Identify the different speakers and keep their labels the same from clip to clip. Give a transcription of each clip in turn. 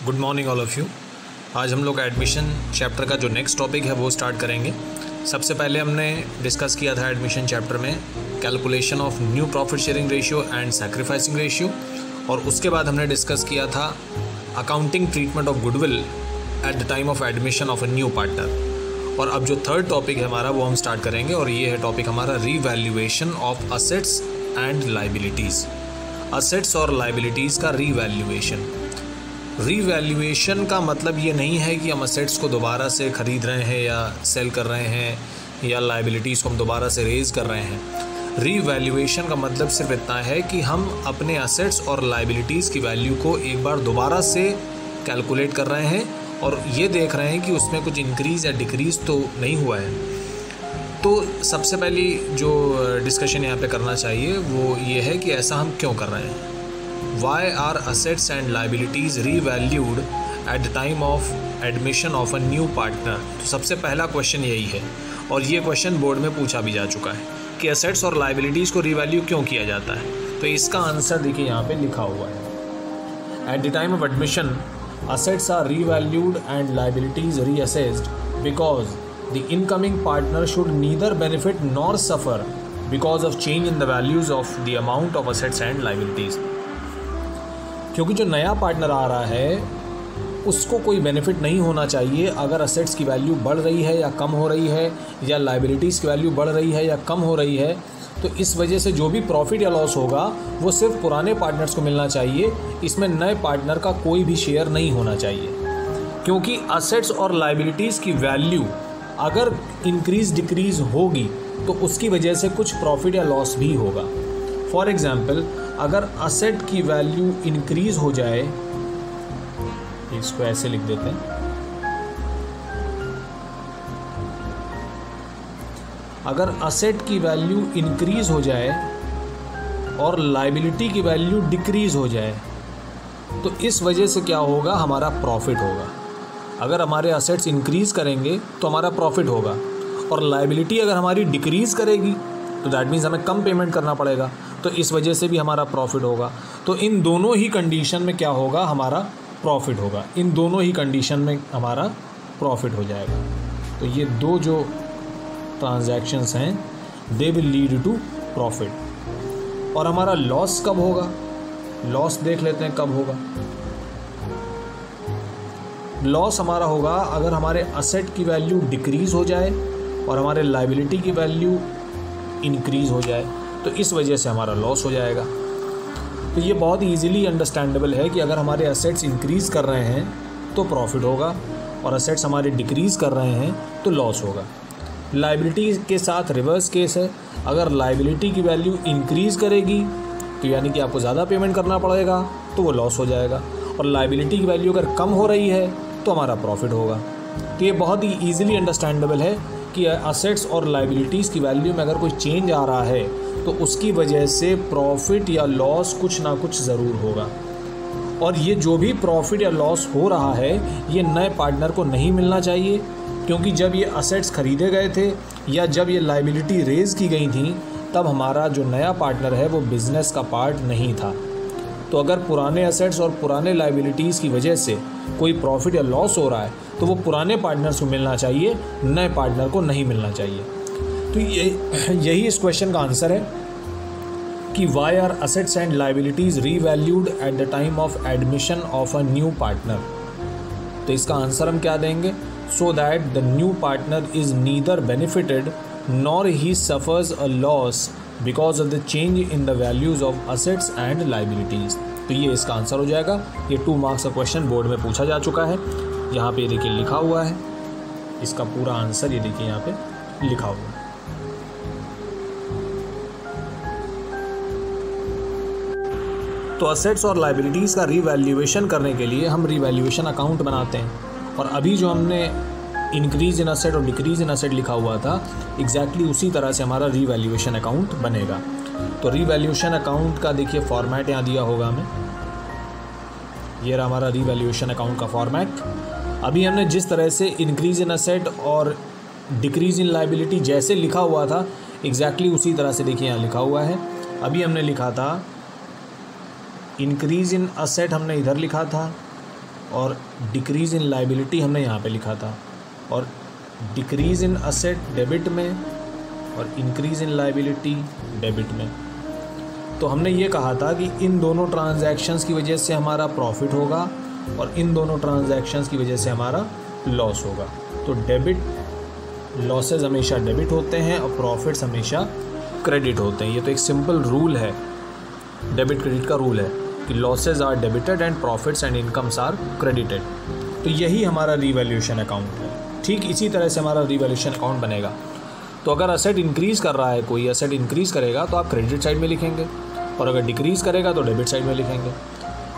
Speaker 1: Good morning all of you. आज हम लोग एडमिशन चैप्टर का जो नेक्स्ट टॉपिक है वो स्टार्ट करेंगे। सबसे पहले हमने डिस्कस किया था एडमिशन चैप्टर में calculation of new profit sharing ratio and sacrificing ratio, और उसके बाद हमने डिस्कस किया था accounting treatment of goodwill eight the time of admission of a new partner. और अब जो थर्ड टॉपिक है हमारा वो हम स्टार्ट करेंगे, और ये है टॉपिक हमारा revaluation of assets and liabilities. Assets और लाइबिलिटीज़ का रीवैल्यूएशन। रीवैल्यूएशन का मतलब ये नहीं है कि हम असेट्स को दोबारा से ख़रीद रहे हैं या सेल कर रहे हैं या लाइबिलिटीज़ को हम दोबारा से रेज़ कर रहे हैं। रीवैल्यूएशन का मतलब सिर्फ इतना है कि हम अपने असेट्स और लाइबिलिटीज़ की वैल्यू को एक बार दोबारा से कैलकुलेट कर रहे हैं और ये देख रहे हैं कि उसमें कुछ इंक्रीज़ या डिक्रीज़ तो नहीं हुआ है। तो सबसे पहली जो डिस्कशन यहाँ पे करना चाहिए वो ये है कि ऐसा हम क्यों कर रहे हैं। Why are assets and liabilities revalued at the time of admission of a new partner? तो सबसे पहला क्वेश्चन यही है, और ये क्वेश्चन बोर्ड में पूछा भी जा चुका है कि असेट्स और लाइबिलिटीज़ को रीवैल्यू क्यों किया जाता है। तो इसका आंसर देखिए यहाँ पे लिखा हुआ है। At the time of admission, assets are revalued and liabilities reassessed because the incoming partner should neither benefit nor suffer because of change in the values of the amount of assets and liabilities। क्योंकि जो नया partner आ रहा है उसको कोई benefit नहीं होना चाहिए अगर असेट्स की वैल्यू बढ़ रही है या कम हो रही है, या लाइबिलिटीज़ की वैल्यू बढ़ रही है या कम हो रही है। तो इस वजह से जो भी प्रॉफिट या लॉस होगा वो सिर्फ पुराने पार्टनर्स को मिलना चाहिए, इसमें नए पार्टनर का कोई भी शेयर नहीं होना चाहिए। क्योंकि असेट्स और लाइबिलिटीज़ की वैल्यू अगर इंक्रीज़ डिक्रीज़ होगी तो उसकी वजह से कुछ प्रॉफिट या लॉस भी होगा। फॉर एग्ज़ाम्पल, अगर असेट की वैल्यू इंक्रीज़ हो जाए, इसको ऐसे लिख देते हैं, अगर असेट की वैल्यू इंक्रीज़ हो जाए और लाइबिलिटी की वैल्यू डिक्रीज़ हो जाए तो इस वजह से क्या होगा, हमारा प्रॉफिट होगा। अगर हमारे असेट्स इंक्रीज़ करेंगे तो हमारा प्रॉफिट होगा, और लाइबिलिटी अगर हमारी डिक्रीज़ करेगी तो दैट मीन्स हमें कम पेमेंट करना पड़ेगा, तो इस वजह से भी हमारा प्रॉफिट होगा। तो इन दोनों ही कंडीशन में क्या होगा, हमारा प्रॉफिट होगा। इन दोनों ही कंडीशन में हमारा प्रॉफिट हो जाएगा। तो ये दो जो ट्रांजैक्शंस हैं they will lead to profit. और हमारा लॉस कब होगा, लॉस देख लेते हैं कब होगा। लॉस हमारा होगा अगर हमारे असेट की वैल्यू डिक्रीज़ हो जाए और हमारे लाइबिलिटी की वैल्यू इंक्रीज़ हो जाए, तो इस वजह से हमारा लॉस हो जाएगा। तो ये बहुत ईजीली अंडरस्टैंडेबल है कि अगर हमारे असेट्स इंक्रीज़ कर रहे हैं तो प्रॉफिट होगा, और असेट्स हमारे डिक्रीज़ कर रहे हैं तो लॉस होगा। लाइबिलिटी के साथ रिवर्स केस है। अगर लाइबिलिटी की वैल्यू इंक्रीज़ करेगी तो यानी कि आपको ज़्यादा पेमेंट करना पड़ेगा, तो वो लॉस हो जाएगा। और लाइबिलिटी की वैल्यू अगर कम हो रही है तो हमारा प्रॉफिट होगा। तो ये बहुत ही ईजिली अंडरस्टैंडेबल है कि असेट्स और लाइबिलिटीज़ की वैल्यू में अगर कोई चेंज आ रहा है तो उसकी वजह से प्रॉफिट या लॉस कुछ ना कुछ ज़रूर होगा। और ये जो भी प्रॉफिट या लॉस हो रहा है ये नए पार्टनर को नहीं मिलना चाहिए, क्योंकि जब ये असेट्स ख़रीदे गए थे या जब ये लाइबिलिटी रेज़ की गई थी तब हमारा जो नया पार्टनर है वो बिज़नेस का पार्ट नहीं था। तो अगर पुराने असेट्स और पुराने लाइबिलिटीज़ की वजह से कोई प्रॉफिट या लॉस हो रहा है तो वो पुराने पार्टनर्स को मिलना चाहिए, नए पार्टनर को नहीं मिलना चाहिए। तो यही इस क्वेश्चन का आंसर है कि why are assets and liabilities revalued at the time of admission of a new partner. तो इसका आंसर हम क्या देंगे, so that the new partner is neither benefited nor he suffers a loss because of the change in the values of assets and liabilities. तो ये इसका answer हो जाएगा। ये 2 मार्क्स का क्वेश्चन बोर्ड में पूछा जा चुका है। यहाँ पे देखिए लिखा हुआ है, इसका पूरा आंसर ये देखिए यहाँ पे लिखा हुआ है। तो असेट्स और लाइबिलिटीज़ का रीवैल्यूएशन करने के लिए हम रीवैल्यूएशन अकाउंट बनाते हैं, और अभी जो हमने इंक्रीज़ इन असेट और डिक्रीज़ इन असेट लिखा हुआ था एग्जैक्टली उसी तरह से हमारा रीवैल्यूएशन अकाउंट बनेगा। तो रीवैल्यूएशन अकाउंट का देखिए फॉर्मेट यहाँ दिया होगा हमें, ये रहा हमारा रीवैल्यूएशन अकाउंट का फॉर्मेट। अभी हमने जिस तरह से इंक्रीज़ इन असेट और डिक्रीज़ इन लाइबिलिटी जैसे लिखा हुआ था एग्जैक्टली उसी तरह से देखिए यहाँ लिखा हुआ है। अभी हमने लिखा था इंक्रीज़ इन असेट, हमने इधर लिखा था, और डिक्रीज़ इन लाइबिलिटी हमने यहाँ पे लिखा था, और डिक्रीज़ इन असेट डेबिट में और इंक्रीज़ इन लाइबिलिटी डेबिट में। तो हमने ये कहा था कि इन दोनों ट्रांजैक्शंस की वजह से हमारा प्रॉफिट होगा और इन दोनों ट्रांजैक्शंस की वजह से हमारा लॉस होगा। तो डेबिट लॉसेस हमेशा डेबिट होते हैं और प्रॉफिट्स हमेशा क्रेडिट होते हैं। ये तो एक सिंपल रूल है, डेबिट क्रेडिट का रूल है कि losses are debited and profits and incomes are credited. तो यही हमारा रीवैल्यूएशन अकाउंट है। ठीक इसी तरह से हमारा रीवैल्यूएशन अकाउंट बनेगा। तो अगर असेट इंक्रीज़ कर रहा है, कोई असेट इंक्रीज़ करेगा तो आप क्रेडिट साइड में लिखेंगे, और अगर डिक्रीज़ करेगा तो डेबिट साइड में लिखेंगे।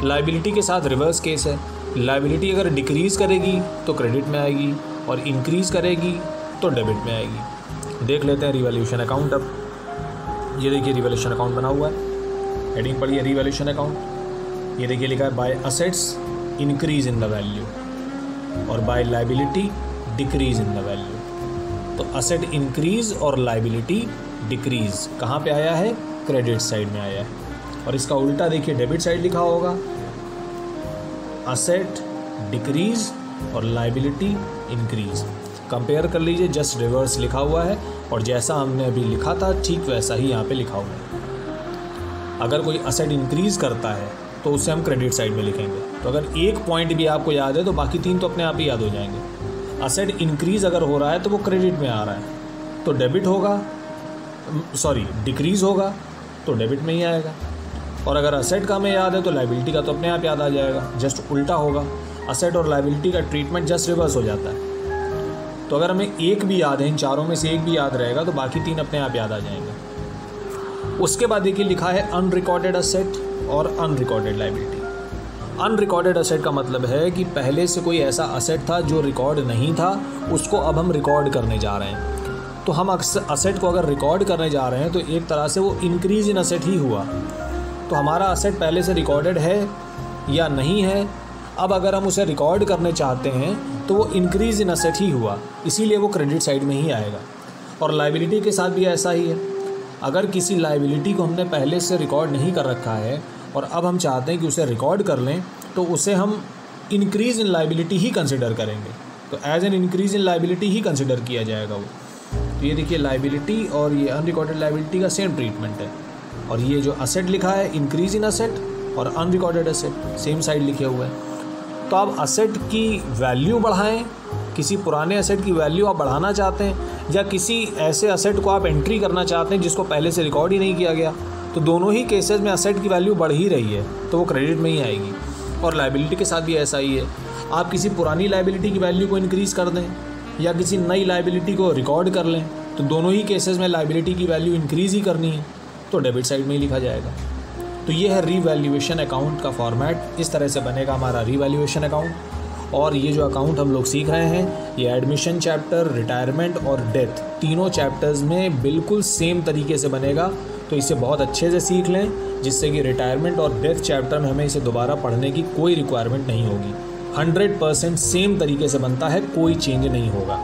Speaker 1: लाइबिलिटी के साथ रिवर्स केस है। लाइबिलिटी अगर डिक्रीज़ करेगी तो क्रेडिट में आएगी और इंक्रीज़ करेगी तो डेबिट में आएगी। देख लेते हैं रीवैल्यूएशन अकाउंट। अब ये देखिए रीवैल्यूएशन अकाउंट बना हुआ है, हेडिंग पढ़िए रीवैल्यूएशन अकाउंट। ये देखिए लिखा है by assets increase in the value और by liability decrease in the value. तो असेट इंक्रीज़ और लाइबिलिटी डिक्रीज़ कहाँ पे आया है? क्रेडिट साइड में आया है। और इसका उल्टा देखिए डेबिट साइड लिखा होगा, असेट डिक्रीज़ और लाइबिलिटी इंक्रीज़। कंपेयर कर लीजिए, जस्ट रिवर्स लिखा हुआ है और जैसा हमने अभी लिखा था ठीक वैसा ही यहाँ पे लिखा हुआ है। अगर कोई असेट इंक्रीज़ करता है तो उसे हम क्रेडिट साइड में लिखेंगे। तो अगर एक पॉइंट भी आपको याद है तो बाकी तीन तो अपने आप ही याद हो जाएंगे। असेट इंक्रीज़ अगर हो रहा है तो वो क्रेडिट में आ रहा है तो डेबिट होगा, सॉरी डिक्रीज़ होगा तो डेबिट में ही आएगा। और अगर असेट का हमें याद है तो लाइबिलिटी का तो अपने आप याद आ जाएगा, जस्ट उल्टा होगा। असेट और लाइबिलिटी का ट्रीटमेंट जस्ट रिवर्स हो जाता है। तो अगर हमें एक भी याद है, इन चारों में से एक भी याद रहेगा तो बाकी तीन अपने आप याद आ जाएंगे। उसके बाद देखिए लिखा है अनरिकॉर्डेड असेट और अनरिकॉर्डेड लाइबिलिटी। अनरिकॉर्डेड असेट का मतलब है कि पहले से कोई ऐसा असेट था जो रिकॉर्ड नहीं था, उसको अब हम रिकॉर्ड करने जा रहे हैं। तो हम असेट को अगर रिकॉर्ड करने जा रहे हैं तो एक तरह से वो इंक्रीज इन असेट ही हुआ। तो हमारा असेट पहले से रिकॉर्डेड है या नहीं है, अब अगर हम उसे रिकॉर्ड करने चाहते हैं तो वो इंक्रीज इन असेट ही हुआ, इसीलिए वो क्रेडिट साइड में ही आएगा। और लाइबिलिटी के साथ भी ऐसा ही है। अगर किसी लाइबिलिटी को हमने पहले से रिकॉर्ड नहीं कर रखा है और अब हम चाहते हैं कि उसे रिकॉर्ड कर लें तो उसे हम इंक्रीज़ इन लाइबिलिटी ही कंसिडर करेंगे। तो as an increase in liability ही कंसिडर किया जाएगा वो। तो ये देखिए लाइबिलिटी और ये अनरिकॉर्डेड लाइबिलिटी का सेम ट्रीटमेंट है। और ये जो असेट लिखा है इंक्रीज़ इन असेट और अनरिकॉर्डेड असेट सेम साइड लिखे हुए हैं। तो आप असेट की वैल्यू बढ़ाएं, किसी पुराने असेट की वैल्यू आप बढ़ाना चाहते हैं या किसी ऐसे असेट को आप एंट्री करना चाहते हैं जिसको पहले से रिकॉर्ड ही नहीं किया गया, तो दोनों ही केसेस में असेट की वैल्यू बढ़ ही रही है तो वो क्रेडिट में ही आएगी। और लाइबिलिटी के साथ भी ऐसा ही है। आप किसी पुरानी लाइबिलिटी की वैल्यू को इंक्रीज़ कर दें या किसी नई लाइबिलिटी को रिकॉर्ड कर लें तो दोनों ही केसेस में लाइबिलिटी की वैल्यू इंक्रीज़ ही करनी है तो डेबिट साइड में ही लिखा जाएगा। तो ये है रीवैल्यूएशन अकाउंट का फॉर्मेट। इस तरह से बनेगा हमारा रीवैल्यूएशन अकाउंट। और ये जो अकाउंट हम लोग सीख रहे हैं ये एडमिशन चैप्टर, रिटायरमेंट और डेथ तीनों चैप्टर्स में बिल्कुल सेम तरीके से बनेगा। तो इसे बहुत अच्छे से सीख लें जिससे कि रिटायरमेंट और डेथ चैप्टर में हमें इसे दोबारा पढ़ने की कोई रिक्वायरमेंट नहीं होगी। 100% सेम तरीके से बनता है, कोई चेंज नहीं होगा।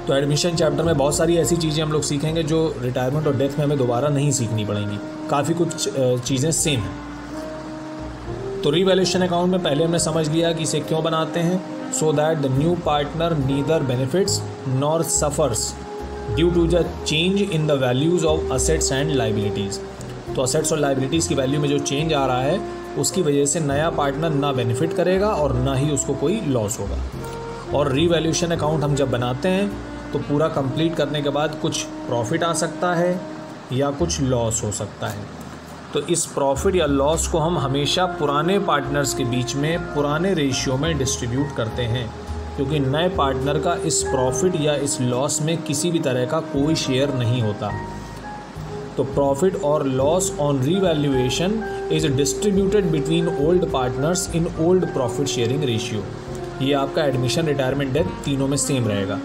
Speaker 1: तो एडमिशन चैप्टर में बहुत सारी ऐसी चीज़ें हम लोग सीखेंगे जो रिटायरमेंट और डेथ में हमें दोबारा नहीं सीखनी पड़ेंगी। काफ़ी कुछ चीज़ें सेम हैं। तो रीवैल्यूएशन अकाउंट में पहले हमने समझ लिया कि इसे क्यों बनाते हैं, so that the new partner neither benefits nor suffers due to the change in the values of assets and liabilities. तो असेट्स और लाइबिलिटीज़ की वैल्यू में जो चेंज आ रहा है उसकी वजह से नया पार्टनर ना बेनिफिट करेगा और ना ही उसको कोई लॉस होगा। और रीवैल्यूएशन अकाउंट हम जब बनाते हैं तो पूरा कंप्लीट करने के बाद कुछ प्रॉफिट आ सकता है या कुछ लॉस हो सकता है। तो इस प्रॉफिट या लॉस को हम हमेशा पुराने पार्टनर्स के बीच में पुराने रेशियो में डिस्ट्रीब्यूट करते हैं, क्योंकि नए पार्टनर का इस प्रॉफिट या इस लॉस में किसी भी तरह का कोई शेयर नहीं होता। तो प्रॉफिट और loss on revaluation is distributed between old partners in old profit sharing ratio. ये आपका एडमिशन, रिटायरमेंट, डेथ तीनों में सेम रहेगा।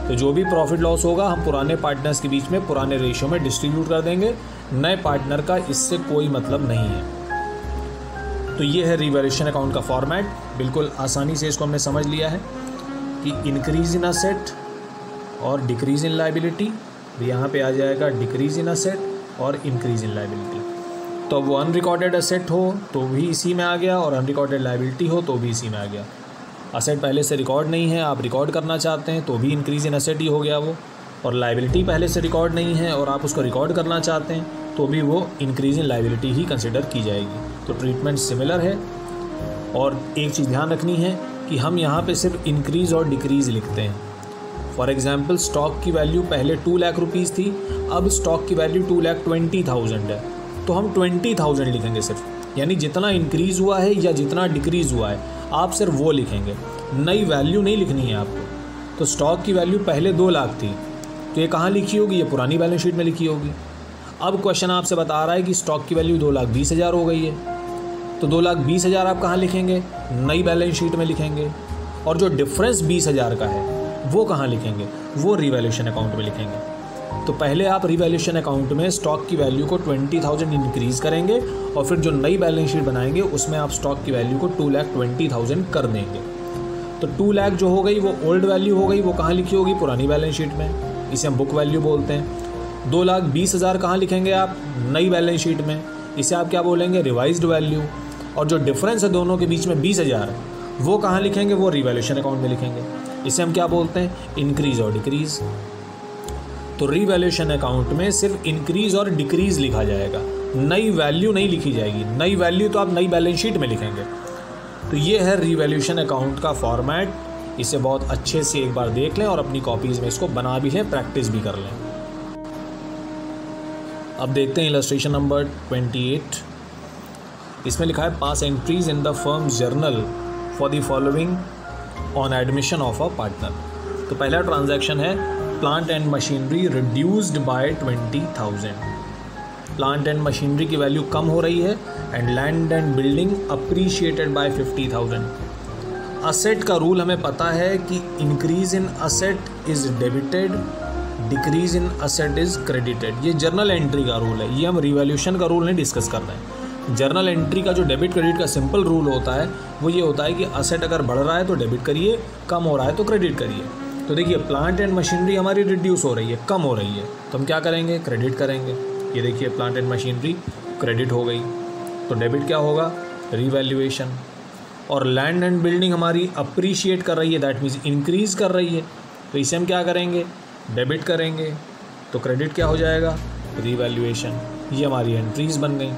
Speaker 1: तो जो भी प्रॉफिट लॉस होगा हम पुराने पार्टनर्स के बीच में पुराने रेशियो में डिस्ट्रीब्यूट कर देंगे, नए पार्टनर का इससे कोई मतलब नहीं है। तो ये है रीवैल्यूएशन अकाउंट का फॉर्मेट। बिल्कुल आसानी से इसको हमने समझ लिया है कि इंक्रीज इन असेट और डिक्रीज इन लाइबिलिटी, यहाँ पे आ जाएगा डिक्रीज इन असेट और इंक्रीज इन लाइबिलिटी। तो वो अनरिकॉर्डेड एसेट हो तो भी इसी में आ गया, और अनरिकॉर्डेड लायबिलिटी हो तो भी इसी में आ गया। असेट पहले से रिकॉर्ड नहीं है, आप रिकॉर्ड करना चाहते हैं तो भी इंक्रीज़ इन एसेट ही हो गया वो, और लायबिलिटी पहले से रिकॉर्ड नहीं है और आप उसको रिकॉर्ड करना चाहते हैं तो भी वो increase in liability he consider की जाएगी। तो ट्रीटमेंट सिमिलर है। और एक चीज़ ध्यान रखनी है कि हम यहाँ पे सिर्फ इंक्रीज़ और डिक्रीज़ लिखते हैं। फॉर एग्जांपल स्टॉक की वैल्यू पहले 2 लाख रुपीज़ थी, अब स्टॉक की वैल्यू 2,20,000 है, तो हम 20,000 लिखेंगे सिर्फ, यानी जितना इंक्रीज़ हुआ है या जितना डिक्रीज़ हुआ है आप सिर्फ वो लिखेंगे, नई वैल्यू नहीं लिखनी है आपको। तो स्टॉक की वैल्यू पहले 2 लाख थी तो ये कहाँ लिखी होगी, ये पुरानी बैलेंस शीट में लिखी होगी। अब क्वेश्चन आपसे बता रहा है कि स्टॉक की वैल्यू 2,20,000 हो गई है, तो 2,20,000 आप कहाँ लिखेंगे, नई बैलेंस शीट में लिखेंगे। और जो डिफरेंस 20,000 का है वो कहाँ लिखेंगे, वो रिवैल्यूएशन अकाउंट में लिखेंगे। तो पहले आप रिवैल्यूएशन अकाउंट में स्टॉक की वैल्यू को 20,000 इंक्रीज़ करेंगे और फिर जो नई बैलेंस शीट बनाएंगे उसमें आप स्टॉक की वैल्यू को 2,20,000 कर देंगे। तो 2 लाख जो हो गई वो ओल्ड वैल्यू हो गई, वो कहाँ लिखी होगी, पुरानी बैलेंस शीट में, इसे हम बुक वैल्यू बोलते हैं। 2,20,000 कहाँ लिखेंगे आप, नई बैलेंस शीट में, इसे आप क्या बोलेंगे, रिवाइज्ड वैल्यू। और जो डिफरेंस है दोनों के बीच में 20,000 वो कहाँ लिखेंगे, वो रिवैल्यूएशन अकाउंट में लिखेंगे, इसे हम क्या बोलते हैं, इंक्रीज़ और डिक्रीज़। तो रिवैल्यूएशन अकाउंट में सिर्फ इंक्रीज़ और डिक्रीज़ लिखा जाएगा, नई वैल्यू नहीं लिखी जाएगी। नई वैल्यू तो आप नई बैलेंस शीट में लिखेंगे। तो ये है रिवैल्यूएशन अकाउंट का फॉर्मेट। इसे बहुत अच्छे से एक बार देख लें और अपनी कॉपीज़ में इसको बना भी लें, प्रैक्टिस भी कर लें। अब देखते हैं इलस्ट्रेशन नंबर 28। इसमें लिखा है pass entries in the firm's journal for the following on admission of a partner. तो पहला ट्रांजैक्शन है plant and machinery reduced by 20,000। Plant and machinery की वैल्यू कम हो रही है and land and building appreciated by 50,000। Asset का rule हमें पता है कि increase in asset is debited, decrease in asset is credited. ये जर्नल एंट्री का रूल है, ये हम रिवैल्यूएशन का रूल नहीं डिस्कस कर रहे हैं। जर्नल एंट्री का जो डेबिट क्रेडिट का सिंपल रूल होता है वो ये होता है कि असेट अगर बढ़ रहा है तो डेबिट करिए, कम हो रहा है तो क्रेडिट करिए। तो देखिए प्लांट एंड मशीनरी हमारी रिड्यूस हो रही है, कम हो रही है, तो हम क्या करेंगे, क्रेडिट करेंगे। ये देखिए प्लांट एंड मशीनरी क्रेडिट हो गई, तो डेबिट क्या होगा, रिवैल्यूएशन। और लैंड एंड बिल्डिंग हमारी अप्रिशिएट कर रही है, दैट मीन्स इंक्रीज़ कर रही है, तो इसे हम क्या करेंगे, डेबिट करेंगे, तो क्रेडिट क्या हो जाएगा, रिवैल्यूएशन। ये हमारी एंट्रीज़ बन गई।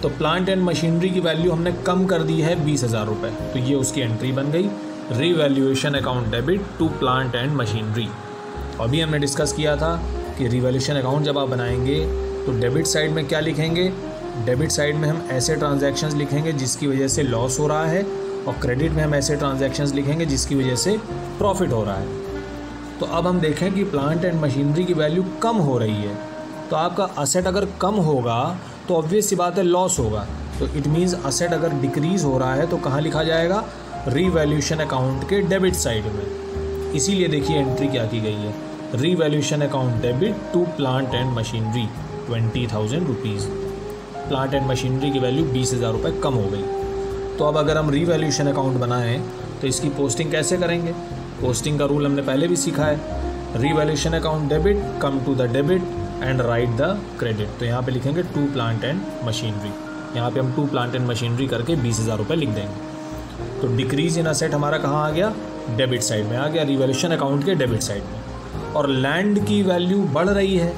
Speaker 1: तो प्लांट एंड मशीनरी की वैल्यू हमने कम कर दी है 20,000 रुपये, तो ये उसकी एंट्री बन गई, revaluation account debit to plant and machinery. अभी हमने डिस्कस किया था कि रिवैल्यूएशन अकाउंट जब आप बनाएंगे तो डेबिट साइड में क्या लिखेंगे, डेबिट साइड में हम ऐसे ट्रांजैक्शंस लिखेंगे जिसकी वजह से लॉस हो रहा है, और क्रेडिट में हम ऐसे ट्रांजैक्शंस लिखेंगे जिसकी वजह से प्रॉफिट हो रहा है। तो अब हम देखें कि प्लांट एंड मशीनरी की वैल्यू कम हो रही है, तो आपका असेट अगर कम होगा तो ऑब्वियस सी बात है लॉस होगा। तो इट मीन्स असेट अगर डिक्रीज़ हो रहा है तो कहाँ लिखा जाएगा, रिवैल्यूएशन अकाउंट के डेबिट साइड में। इसीलिए देखिए एंट्री क्या की गई है, revaluation account debit to plant and machinery 20,000 rupees. Plant and machinery की वैल्यू 20,000 रुपये कम हो गई। तो अब अगर हम रिवैल्यूएशन अकाउंट बनाएं तो इसकी पोस्टिंग कैसे करेंगे, पोस्टिंग का रूल हमने पहले भी सीखा है, revaluation account debit come to the debit and write the credit. तो यहाँ पे लिखेंगे टू प्लांट एंड मशीनरी, यहाँ पे हम टू प्लांट एंड मशीनरी करके 20,000 रुपये लिख देंगे। तो डिक्रीज इन असेट हमारा कहाँ आ गया, डेबिट साइड में आ गया, रिवैल्यूएशन अकाउंट के डेबिट साइड में। और लैंड की वैल्यू बढ़ रही है,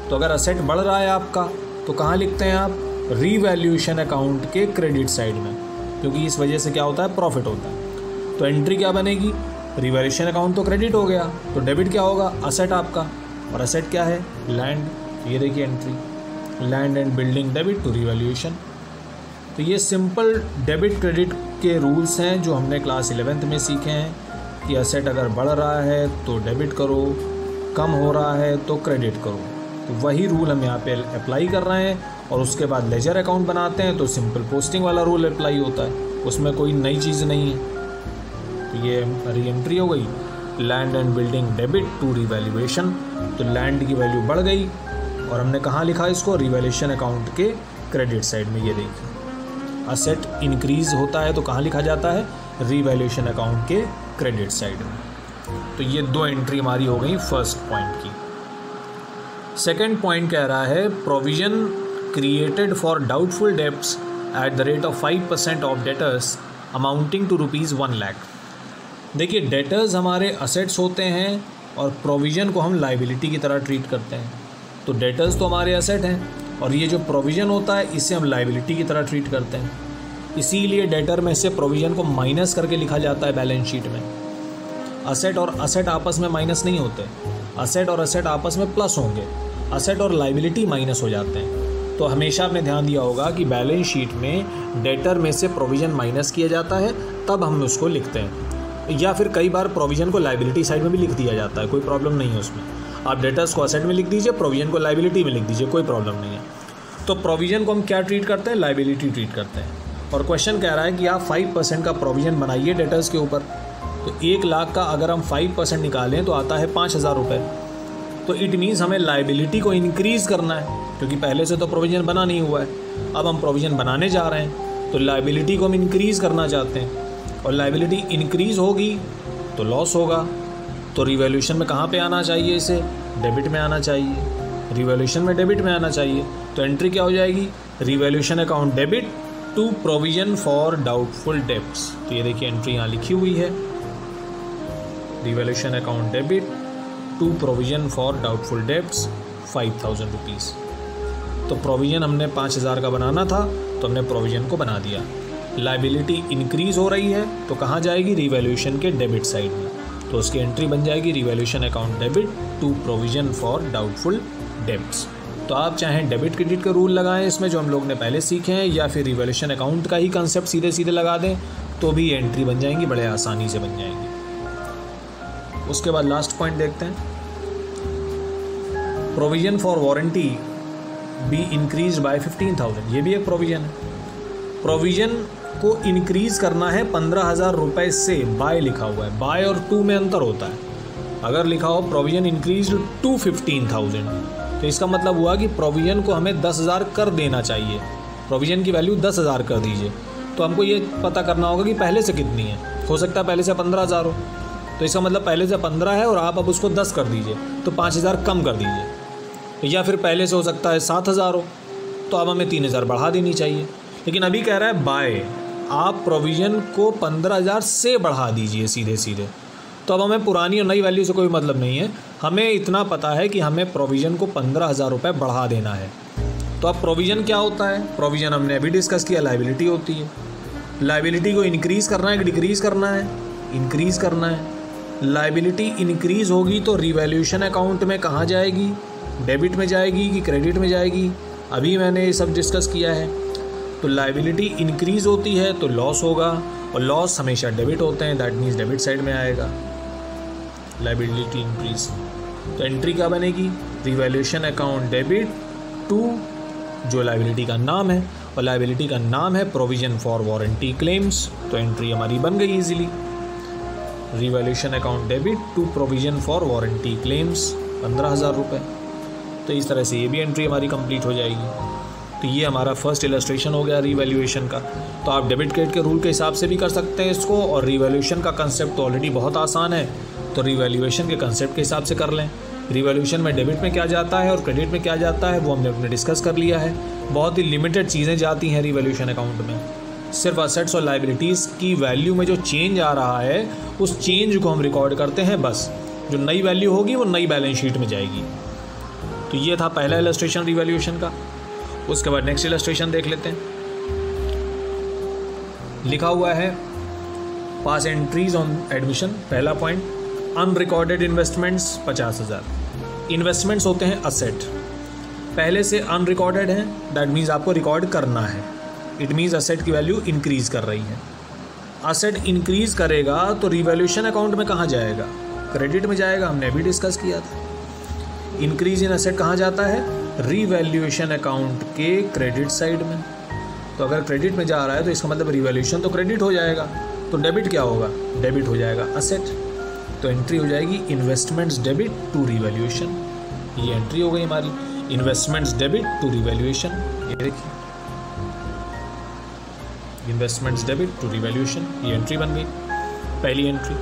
Speaker 1: तो अगर असेट बढ़ रहा है आपका तो कहाँ लिखते हैं आप, रिवैल्यूएशन अकाउंट के क्रेडिट साइड में, क्योंकि इस वजह से क्या होता है, प्रॉफिट होता है। तो एंट्री क्या बनेगी, रिवैल्यूएशन अकाउंट तो क्रेडिट हो गया, तो डेबिट क्या होगा, असेट आपका, और असेट क्या है, लैंड। ये देखिए entry, land and building debit to revaluation. तो ये सिंपल डेबिट क्रेडिट के रूल्स हैं जो हमने क्लास 11th में सीखे हैं कि असेट अगर बढ़ रहा है तो डेबिट करो, कम हो रहा है तो क्रेडिट करो। तो वही रूल हम यहाँ पे अप्लाई कर रहे हैं, और उसके बाद लेजर अकाउंट बनाते हैं तो सिंपल पोस्टिंग वाला रूल अप्लाई होता है, उसमें कोई नई चीज़ नहीं है। तो ये री एंट्री हो गई, land and building debit to revaluation. तो लैंड की वैल्यू बढ़ गई और हमने कहाँ लिखा इसको, रिवैल्यूएशन अकाउंट के क्रेडिट साइड में। ये देखिए असेट इंक्रीज होता है तो कहाँ लिखा जाता है, रिवैल्यूएशन अकाउंट के क्रेडिट साइड में। तो ये दो एंट्री हमारी हो गई फर्स्ट पॉइंट की। सेकंड पॉइंट कह रहा है provision created for doubtful debts at the rate of 5% of debtors amounting to ₹1 lakh. देखिए, डेटर्स हमारे असेट्स होते हैं और प्रोविज़न को हम लाइबिलिटी की तरह ट्रीट करते हैं। तो डेटर्स तो हमारे असेट हैं और ये जो प्रोविज़न होता है इसे हम लाइबिलिटी की तरह ट्रीट करते हैं। इसीलिए डेटर में से प्रोविज़न को माइनस करके लिखा जाता है बैलेंस शीट में। असेट और असेट आपस में माइनस नहीं होते, असेट और असेट आपस में प्लस होंगे, असेट और लाइबिलिटी माइनस हो जाते हैं। तो हमेशा आपने ध्यान दिया होगा कि बैलेंस शीट में डेटर में से प्रोविज़न माइनस किया जाता है, तब हम उसको लिखते हैं। या फिर कई बार प्रोविज़न को लाइबिलिटी साइड में भी लिख दिया जाता है, कोई प्रॉब्लम नहीं है उसमें। आप डेटर्स को असेट में लिख दीजिए, प्रोविज़न को लाइबिलिटी में लिख दीजिए, कोई प्रॉब्लम नहीं है। तो प्रोविज़न को हम क्या ट्रीट करते हैं? लाइबिलिटी ट्रीट करते हैं। और क्वेश्चन कह रहा है कि आप 5% का प्रोविज़न बनाइए डेटर्स के ऊपर। तो 1 लाख का अगर हम 5% निकालें तो आता है 5,000 रुपये। तो इट मीन्स हमें लाइबिलिटी को इंक्रीज़ करना है, क्योंकि पहले से तो प्रोविज़न बना नहीं हुआ है। अब हम प्रोविज़न बनाने जा रहे हैं, तो लाइबिलिटी को हम इंक्रीज़ करना चाहते हैं। और लाइबिलिटी इंक्रीज़ होगी तो लॉस होगा। तो रिवैल्यूएशन में कहाँ पे आना चाहिए? इसे डेबिट में आना चाहिए। रिवैल्यूएशन में डेबिट में आना चाहिए। तो एंट्री क्या हो जाएगी? Revaluation account debit to provision for doubtful debts. तो ये देखिए एंट्री यहाँ लिखी हुई है, revaluation account debit to provision for doubtful debts 5,000 rupees. तो प्रोविज़न हमने 5,000 का बनाना था, तो हमने प्रोविज़न को बना दिया। लाइबिलिटी इंक्रीज़ हो रही है तो कहाँ जाएगी? रिवैल्यूएशन के डेबिट साइड में। तो उसकी एंट्री बन जाएगी revaluation account debit to provision for doubtful debts. तो आप चाहें डेबिट क्रेडिट का रूल लगाएं इसमें, जो हम लोग ने पहले सीखे हैं, या फिर रिवैल्यूएशन अकाउंट का ही कंसेप्ट सीधे सीधे लगा दें, तो भी एंट्री बन जाएंगी, बड़े आसानी से बन जाएंगी। उसके बाद लास्ट पॉइंट देखते हैं, provision for warranty be increase by 15,000। ये भी एक प्रोविज़न है। प्रोविज़न को इंक्रीज़ करना है 15,000 रुपये से। बाय लिखा हुआ है, बाय और टू में अंतर होता है। अगर लिखा हो प्रोविज़न इंक्रीज टू 15,000, तो इसका मतलब हुआ कि प्रोविज़न को हमें 10,000 कर देना चाहिए। प्रोविज़न की वैल्यू 10,000 कर दीजिए। तो हमको ये पता करना होगा कि पहले से कितनी है। हो सकता है पहले से 15,000 हो, तो इसका मतलब पहले से 15 है और आप अब उसको 10 कर दीजिए, तो 5,000 कम कर दीजिए। या फिर पहले से हो सकता है 7,000 हो, तो अब हमें 3,000 बढ़ा देनी चाहिए। लेकिन अभी कह रहा है बाय, आप प्रोविज़न को 15,000 से बढ़ा दीजिए सीधे सीधे। तो अब हमें पुरानी और नई वैल्यू से कोई मतलब नहीं है, हमें इतना पता है कि हमें प्रोविज़न को 15,000 रुपये बढ़ा देना है। तो अब प्रोविज़न क्या होता है? प्रोविज़न हमने अभी डिस्कस किया, लाइबिलिटी होती है। लाइबिलिटी को इंक्रीज़ करना है कि डिक्रीज़ करना है? इंक्रीज़ करना है। लाइबिलिटी इंक्रीज़ होगी तो रिवैल्यूएशन अकाउंट में कहाँ जाएगी? डेबिट में जाएगी कि क्रेडिट में जाएगी? अभी मैंने ये सब डिस्कस किया है। तो लाइबिलिटी इंक्रीज़ होती है तो लॉस होगा, और लॉस हमेशा डेबिट होते हैं, दैट मीन्स डेबिट साइड में आएगा लाइबिलिटी इंक्रीज। तो एंट्री क्या बनेगी? रिवैल्यूएशन अकाउंट डेबिट टू जो लाइबिलिटी का नाम है, और लाइबिलिटी का नाम है प्रोविज़न फॉर वारंटी क्लेम्स। तो एंट्री हमारी बन गई easily, revaluation account debit to provision for warranty claims 15,000 रुपये। तो इस तरह से ये भी एंट्री हमारी कंप्लीट हो जाएगी। तो ये हमारा फर्स्ट इलस्ट्रेशन हो गया रिवैल्यूएशन का। तो आप डेबिट क्रेडिट के रूल के हिसाब से भी कर सकते हैं इसको, और रिवैल्यूएशन का कंसेप्ट तो ऑलरेडी बहुत आसान है, तो रिवैल्यूएशन के कंसेप्ट के हिसाब से कर लें। रिवैल्यूएशन में डेबिट में क्या जाता है और क्रेडिट में क्या जाता है वो हमने डिस्कस कर लिया है। बहुत ही लिमिटेड चीज़ें जाती हैं रिवैल्यूएशन अकाउंट में। सिर्फ असेट्स और लाइबिलिटीज़ की वैल्यू में जो चेंज आ रहा है उस चेंज को हम रिकॉर्ड करते हैं बस। जो नई वैल्यू होगी वो नई बैलेंस शीट में जाएगी। तो ये था पहला इलस्ट्रेशन रिवैल्यूएशन का। उसके बाद नेक्स्ट इलस्ट्रेशन देख लेते हैं। लिखा हुआ है पास एंट्रीज ऑन एडमिशन। पहला पॉइंट, अनरिकॉर्डेड इन्वेस्टमेंट्स 50,000। इन्वेस्टमेंट्स होते हैं असेट, पहले से अनरिकॉर्डेड हैं, दैट मीन्स आपको रिकॉर्ड करना है। इट मीन्स असेट की वैल्यू इंक्रीज कर रही है। असेट इंक्रीज करेगा तो रिवैल्यूएशन अकाउंट में कहाँ जाएगा? क्रेडिट में जाएगा, हमने अभी डिस्कस किया था। इंक्रीज इन असेट कहाँ जाता है? रिवैल्यूएशन अकाउंट के क्रेडिट साइड में। तो अगर क्रेडिट में जा रहा है तो इसका मतलब रिवैल्यूएशन तो क्रेडिट हो जाएगा, तो डेबिट क्या होगा? डेबिट हो जाएगा असेट। तो एंट्री हो जाएगी इन्वेस्टमेंट्स डेबिट टू रिवैल्यूएशन। ये एंट्री हो गई हमारी, इन्वेस्टमेंट्स डेबिट टू रिवैल्यूएशन। ये देखिए, इन्वेस्टमेंट्स डेबिट टू रिवैल्यूएशन, ये एंट्री बन गई, पहली एंट्री।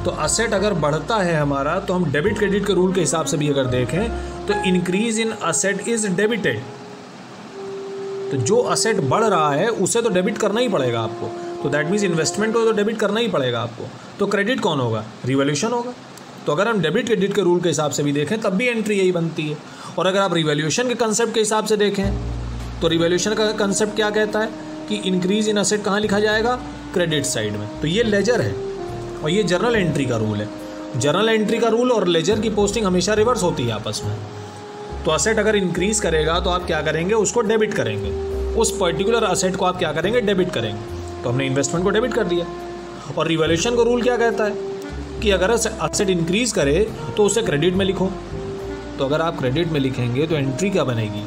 Speaker 1: तो असेट अगर बढ़ता है हमारा, तो हम डेबिट क्रेडिट के रूल के हिसाब से भी अगर देखें तो increase in asset is debited, तो जो असेट बढ़ रहा है उसे तो डेबिट करना ही पड़ेगा आपको, तो दैट मीन्स इन्वेस्टमेंट को तो डेबिट करना ही पड़ेगा आपको। तो क्रेडिट कौन होगा? रिवैल्यूएशन होगा। तो अगर हम डेबिट क्रेडिट के रूल के हिसाब से भी देखें तब भी एंट्री यही बनती है। और अगर आप रिवैल्यूएशन के कंसेप्ट के हिसाब से देखें तो रिवैल्यूएशन का कंसेप्ट क्या कहता है कि इंक्रीज इन असेट कहाँ लिखा जाएगा? क्रेडिट साइड में। तो ये लेजर है और ये जर्नल एंट्री का रूल है। जर्नल एंट्री का रूल और लेजर की पोस्टिंग हमेशा रिवर्स होती है आपस में। तो असेट अगर इंक्रीज करेगा तो आप क्या करेंगे? उसको डेबिट करेंगे, उस पर्टिकुलर असेट को आप क्या करेंगे? डेबिट करेंगे। तो हमने इन्वेस्टमेंट को डेबिट कर दिया। और रिवैल्यूएशन का रूल क्या कहता है कि अगर असेट इंक्रीज करे तो उसे क्रेडिट में लिखो। तो अगर आप क्रेडिट में लिखेंगे तो एंट्री क्या बनेगी?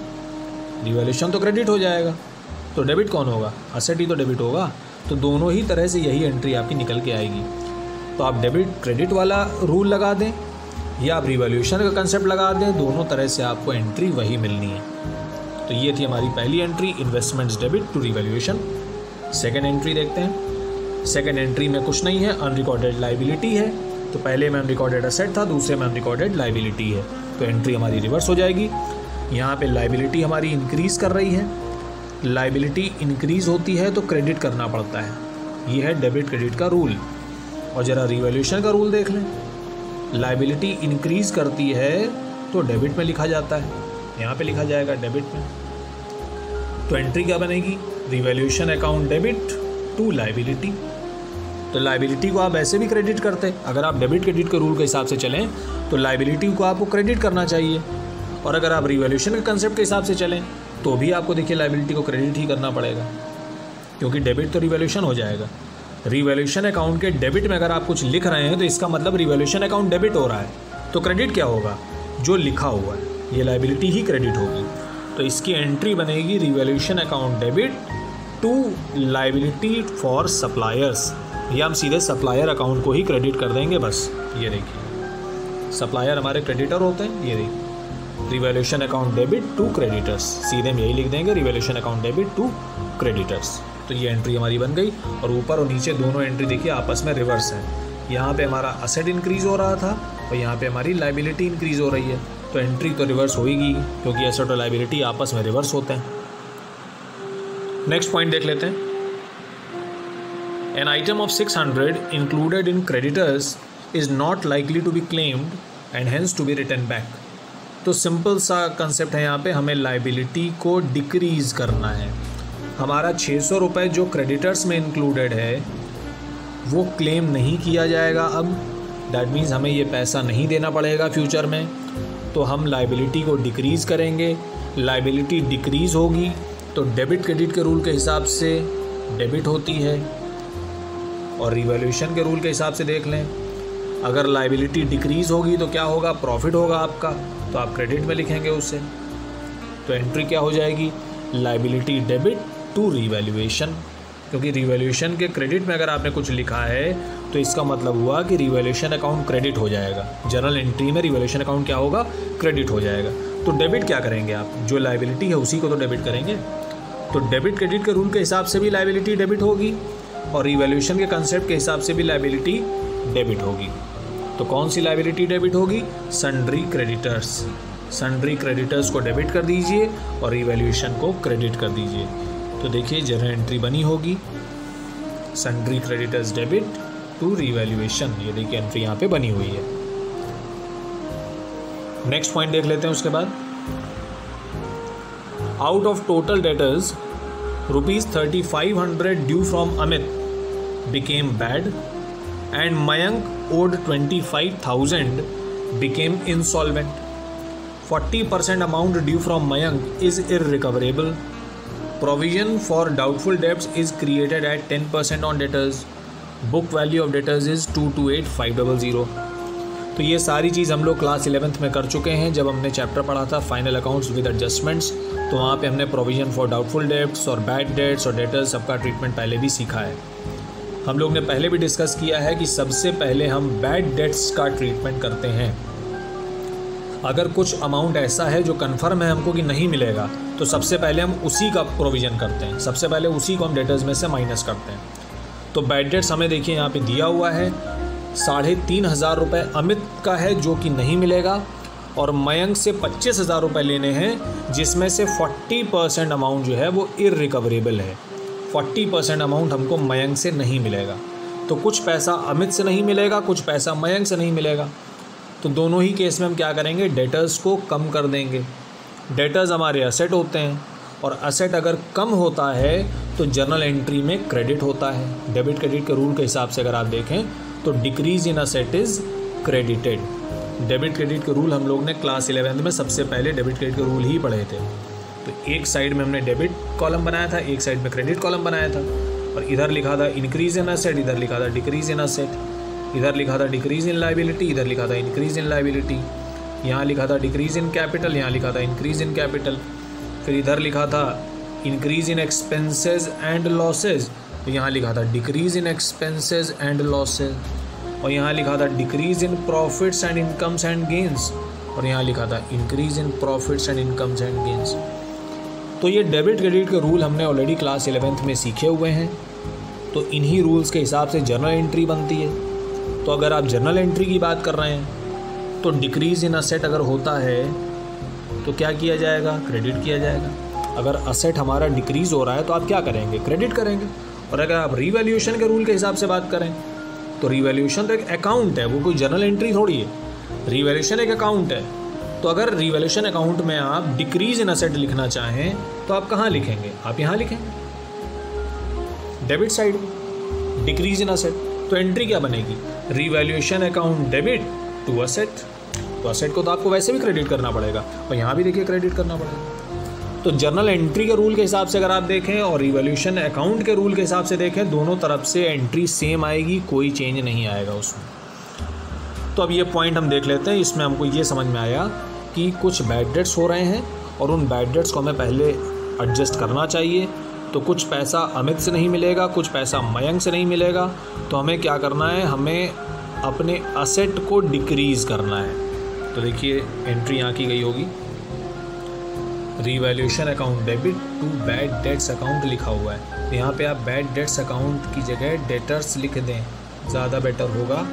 Speaker 1: रिवैल्यूएशन तो क्रेडिट हो जाएगा, तो डेबिट कौन होगा? असेट ही तो डेबिट होगा। तो दोनों ही तरह से यही एंट्री आपकी निकल के आएगी। तो आप डेबिट क्रेडिट वाला रूल लगा दें या आप रिवैल्यूएशन का कंसेप्ट लगा दें, दोनों तरह से आपको एंट्री वही मिलनी है। तो ये थी हमारी पहली entry, investments debit to revaluation. Second entry देखते हैं। सेकेंड एंट्री में कुछ नहीं है, अनरिकॉर्डेड लाइबिलिटी है। तो पहले में अनरिकॉर्डेड असेट था, दूसरे में अनरिकॉर्डेड लाइबिलिटी है। तो एंट्री हमारी रिवर्स हो जाएगी। यहाँ पे लाइबिलिटी हमारी इंक्रीज़ कर रही है। लाइबिलिटी इंक्रीज़ होती है तो क्रेडिट करना पड़ता है। ये है डेबिट क्रेडिट का रूल। और ज़रा रिवैल्यूएशन का रूल देख लें। लाइबिलिटी इंक्रीज़ करती है तो डेबिट में लिखा जाता है, यहाँ पे लिखा जाएगा डेबिट में। तो एंट्री क्या बनेगी? Revaluation account debit to liability. तो लाइबिलिटी को आप ऐसे भी क्रेडिट करते, अगर आप डेबिट क्रेडिट के रूल के हिसाब से चलें तो लाइबिलिटी को आपको क्रेडिट करना चाहिए। और अगर आप रिवैल्यूएशन के कंसेप्ट के हिसाब से चलें तो भी आपको देखिए लाइबिलिटी को क्रेडिट ही करना पड़ेगा, क्योंकि डेबिट तो रिवैल्यूएशन हो जाएगा। रिवैल्यूएशन अकाउंट के डेबिट में अगर आप कुछ लिख रहे हैं तो इसका मतलब रिवैल्यूएशन अकाउंट डेबिट हो रहा है। तो क्रेडिट क्या होगा? जो लिखा हुआ है, ये लाइबिलिटी ही क्रेडिट होगी। तो इसकी एंट्री बनेगी revaluation account debit to liability for suppliers, या हम सीधे सप्लायर अकाउंट को ही क्रेडिट कर देंगे बस। ये देखिए सप्लायर हमारे क्रेडिटर होते हैं, ये देखिए revaluation account debit to creditors, सीधे हम यही लिख देंगे revaluation account debit to creditors. तो ये एंट्री हमारी बन गई। और ऊपर और नीचे दोनों एंट्री देखिए आपस में रिवर्स है। यहाँ पे हमारा असेट इंक्रीज़ हो रहा था और यहाँ पे हमारी लाइबिलिटी इंक्रीज़ हो रही है। तो एंट्री तो रिवर्स होगी क्योंकि एसेट और लाइबिलिटी आपस में रिवर्स होते हैं। नेक्स्ट पॉइंट देख लेते हैं। An item of 600 included in creditors is not likely to be claimed and hence to be written back. तो सिंपल सा कंसेप्ट है यहाँ पे, हमें लाइबिलिटी को डिक्रीज़ करना है। हमारा 600 रुपये जो क्रेडिटर्स में इंक्लूडेड है वो क्लेम नहीं किया जाएगा अब। दैट मीन्स हमें ये पैसा नहीं देना पड़ेगा फ्यूचर में। तो हम लाइबिलिटी को डिक्रीज़ करेंगे। लाइबिलिटी डिक्रीज़ होगी तो डेबिट क्रेडिट के रूल के हिसाब से डेबिट होती है। और रिवैल्यूएशन के रूल के हिसाब से देख लें, अगर लाइबिलिटी डिक्रीज़ होगी तो क्या होगा? प्रॉफिट होगा आपका, तो आप क्रेडिट में लिखेंगे उसे। तो एंट्री क्या हो जाएगी? लाइबिलिटी डेबिट टू रिवैल्यूएशन, क्योंकि रिवैल्यूएशन के क्रेडिट में अगर आपने कुछ लिखा है तो इसका मतलब हुआ कि रिवैल्यूएशन अकाउंट क्रेडिट हो जाएगा। जनरल एंट्री में रिवैल्यूएशन अकाउंट क्या होगा? क्रेडिट हो जाएगा। तो डेबिट क्या करेंगे आप? जो लाइबिलिटी है उसी को तो डेबिट करेंगे। तो डेबिट क्रेडिट के रूल के हिसाब से भी लाइबिलिटी डेबिट होगी और रिवैल्यूएशन के कंसेप्ट के हिसाब से भी लाइबिलिटी डेबिट होगी। तो कौन सी लाइबिलिटी डेबिट होगी? Sundry creditors. सन्ड्री क्रेडिटर्स को डेबिट कर दीजिए और रिवैल्यूएशन को क्रेडिट कर दीजिए। तो देखिए जनरल एंट्री बनी होगी sundry creditors debit to revaluation. ये देखिए एंट्री यहाँ पे बनी हुई है। नेक्स्ट पॉइंट देख लेते हैं उसके बाद। Out of total debtors ₹3500 due from Amit became bad and Mayank owed 25,000 became insolvent. 40% amount due from Mayank is irrecoverable. Provision for doubtful debts is created at 10% on debtors. Book value of debtors is 228,500. तो ये सारी चीज़ हम लोग class 11th में कर चुके हैं जब हमने चैप्टर पढ़ा था फाइनल अकाउंट्स विद एडजस्टमेंट्स। तो वहाँ पे हमने प्रोविजन फॉर डाउटफुल डेब्ट्स और बैड डेट्स और डेटर्स सबका ट्रीटमेंट पहले भी सीखा है। हम लोग ने पहले भी डिस्कस किया है कि सबसे पहले हम बैड डेट्स का ट्रीटमेंट करते हैं। अगर कुछ अमाउंट ऐसा है जो कन्फर्म है हमको कि नहीं मिलेगा तो सबसे पहले हम उसी का प्रोविज़न करते हैं, सबसे पहले उसी को हम डेटर्स में से माइनस करते हैं। तो बैड डेट्स हमें देखिए यहाँ पे दिया हुआ है 3,500 रुपये अमित का है जो कि नहीं मिलेगा और मयंक से 25,000 रुपये लेने हैं, जिसमें से 40% अमाउंट जो है वो इररिकवरेबल है। 40% अमाउंट हमको मयंक से नहीं मिलेगा। तो कुछ पैसा अमित से नहीं मिलेगा, कुछ पैसा मयंक से नहीं मिलेगा। तो दोनों ही केस में हम क्या करेंगे, डेटर्स को कम कर देंगे। डेटर्स हमारे असेट होते हैं और असेट अगर कम होता है तो जर्नल एंट्री में क्रेडिट होता है। डेबिट क्रेडिट के रूल के हिसाब से अगर आप देखें तो decrease in asset is credited. Debit credit के रूल हम लोग ने क्लास 11 में सबसे पहले डेबिट क्रेडिट के रूल ही पढ़े थे। तो एक साइड में हमने डेबिट कॉलम बनाया था, एक साइड में क्रेडिट कॉलम बनाया था, और इधर लिखा था इंक्रीज इन असेट, इधर लिखा था डिक्रीज इन असेट, इधर लिखा था डिक्रीज इन लायबिलिटी, इधर लिखा था इंक्रीज इन लायबिलिटी, यहाँ लिखा था डिक्रीज इन कैपिटल, यहाँ लिखा था इंक्रीज इन कैपिटल, फिर इधर लिखा था increase in expenses and losses, तो यहाँ लिखा था decrease in expenses and losses, और यहाँ लिखा था decrease in profits and incomes and gains, और यहाँ लिखा था increase in profits and incomes and gains. तो ये डेबिट क्रेडिट के रूल हमने ऑलरेडी क्लास 11 में सीखे हुए हैं। तो इन्हीं रूल्स के हिसाब से जर्नल एंट्री बनती है। तो अगर आप जर्नल एंट्री की बात कर रहे हैं तो डिक्रीज इन असेट अगर होता है तो क्या किया जाएगा, क्रेडिट किया जाएगा। अगर असेट हमारा डिक्रीज़ हो रहा है तो आप क्या करेंगे, क्रेडिट करेंगे। और अगर आप रीवैल्यूएशन के रूल के हिसाब से बात करें तो रीवैल्यूएशन तो एक अकाउंट है, वो कोई जर्नल एंट्री थोड़ी है। रीवैल्यूएशन एक अकाउंट है। तो अगर रीवैल्यूएशन अकाउंट में आप डिक्रीज इन असेट लिखना चाहें तो आप कहाँ लिखेंगे, आप यहाँ लिखेंगे डेबिट साइड में डिक्रीज इन असेट। तो एंट्री क्या बनेगी, revaluation account debit to asset. तो असेट को तो आपको वैसे भी क्रेडिट करना पड़ेगा और यहाँ भी देखिए क्रेडिट करना पड़ेगा। तो जर्नल एंट्री के रूल के हिसाब से अगर आप देखें और रिवैल्यूएशन अकाउंट के रूल के हिसाब से देखें, दोनों तरफ से एंट्री सेम आएगी, कोई चेंज नहीं आएगा उसमें। तो अब ये पॉइंट हम देख लेते हैं। इसमें हमको ये समझ में आया कि कुछ बैड डेट्स हो रहे हैं और उन बैड डेट्स को हमें पहले एडजस्ट करना चाहिए। तो कुछ पैसा अमित से नहीं मिलेगा, कुछ पैसा मयंक से नहीं मिलेगा। तो हमें क्या करना है, हमें अपने असेट को डिक्रीज़ करना है। तो देखिए एंट्री यहाँ की गई होगी, revaluation account debit to bad debts account लिखा हुआ है। तो यहाँ पे आप बैड डेट्स अकाउंट की जगह डेटर्स लिख दें, ज़्यादा बेटर होगा।